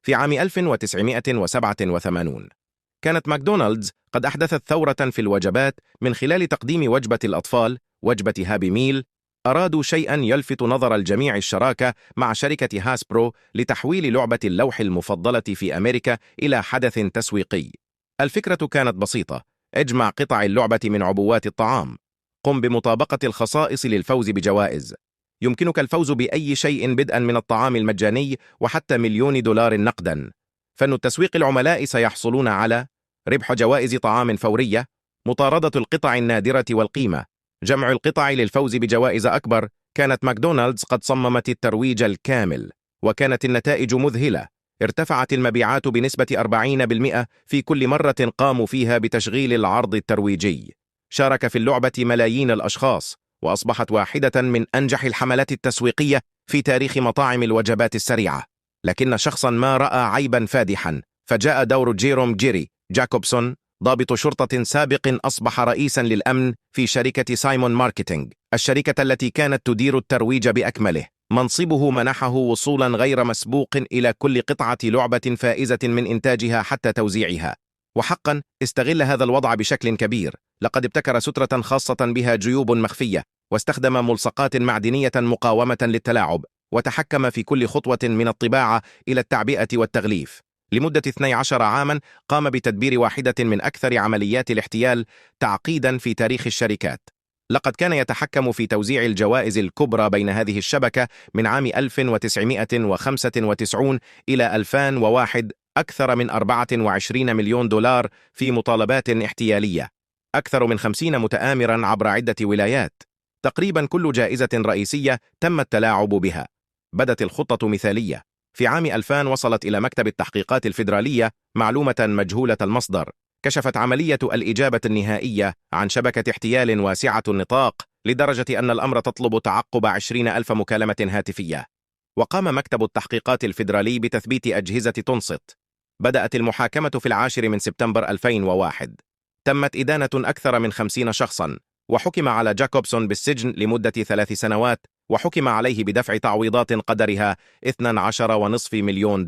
في عام 1987 كانت ماكدونالدز قد أحدثت ثورة في الوجبات من خلال تقديم وجبة الأطفال، وجبة هابي ميل. أرادوا شيئاً يلفت نظر الجميع: الشراكة مع شركة هاسبرو لتحويل لعبة اللوح المفضلة في أمريكا إلى حدث تسويقي. الفكرة كانت بسيطة: اجمع قطع اللعبة من عبوات الطعام، قم بمطابقة الخصائص للفوز بجوائز. يمكنك الفوز بأي شيء بدءاً من الطعام المجاني وحتى $1,000,000 نقداً. فن التسويق: العملاء سيحصلون على ربح جوائز طعام فورية، مطاردة القطع النادرة والقيمة، جمع القطع للفوز بجوائز أكبر. كانت ماكدونالدز قد صممت الترويج الكامل، وكانت النتائج مذهلة. ارتفعت المبيعات بنسبة 40% في كل مرة قاموا فيها بتشغيل العرض الترويجي. شارك في اللعبة ملايين الأشخاص، وأصبحت واحدة من أنجح الحملات التسويقية في تاريخ مطاعم الوجبات السريعة. لكن شخصا ما رأى عيبا فادحا، فجاء دور جيروم جيري جاكوبسون، ضابط شرطة سابق أصبح رئيسا للأمن في شركة سايمون ماركتينج، الشركة التي كانت تدير الترويج بأكمله. منصبه منحه وصولا غير مسبوق إلى كل قطعة لعبة فائزة من إنتاجها حتى توزيعها. وحقا استغل هذا الوضع بشكل كبير. لقد ابتكر سترة خاصة بها جيوب مخفية، واستخدم ملصقات معدنية مقاومة للتلاعب، وتحكم في كل خطوة من الطباعة إلى التعبئة والتغليف. لمدة 12 عاما قام بتدبير واحدة من أكثر عمليات الاحتيال تعقيدا في تاريخ الشركات. لقد كان يتحكم في توزيع الجوائز الكبرى بين هذه الشبكة من عام 1995 إلى 2001، أكثر من $24 مليون في مطالبات احتيالية، أكثر من 50 متآمرا عبر عدة ولايات. تقريبا كل جائزة رئيسية تم التلاعب بها. بدت الخطة مثالية. في عام 2000 وصلت إلى مكتب التحقيقات الفيدرالية معلومة مجهولة المصدر كشفت عملية الإجابة النهائية عن شبكة احتيال واسعة النطاق، لدرجة أن الأمر تطلب تعقب 20,000 مكالمة هاتفية. وقام مكتب التحقيقات الفيدرالي بتثبيت أجهزة تنصت. بدأت المحاكمة في 10 سبتمبر 2001. تمت إدانة أكثر من 50 شخصاً، وحكم على جاكوبسون بالسجن لمدة 3 سنوات، وحكم عليه بدفع تعويضات قدرها $12.5 مليون.